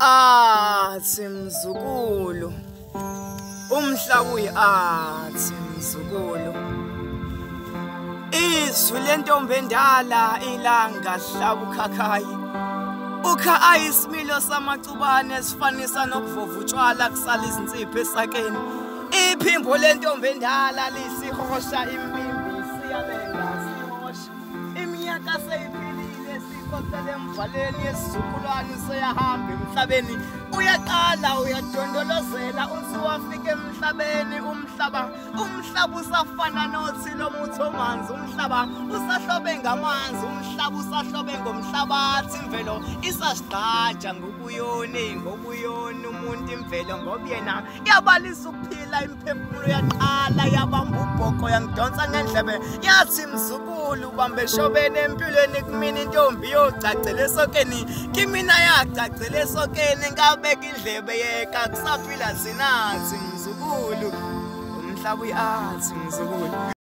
Athi mzukulu, umhlaba uyathi mzukulu. Izwi lentombi endala ilanga hlaba ukhakhayi. Ukha ayisimilo samacubane esifanisa nokuvova utshwala kusala izinsipho esakeni. Iphimbo lentombi endala lisihosha imbimbi siyalenga sihosha. Iminyaka seyiphilile sikhothele emvaleni yesizukulwane seyahamba emhlabeni. Uyaqala uyadondolozela uthi wafika emhlabeni umhlaba usafana nothi lomuthi omanzi, umhlaba usahlobe ngamanzi, umhlaba usahlobe ngomhlabathi, imvelo isasigqaja ngobuyoni umuntu imvelo ngoba yena yabalisa ukuphila, imphefumulo yaqala yabamba ubhoko yangidonsa ngendlebe yathi mzukulu bambe shobene empilweni kumina intombi yocacela esokeni kimina yacacela esokeni ngabeka indlebe yeka kusaphila sinathi mzukulu umhlaba uyathi mzukulu.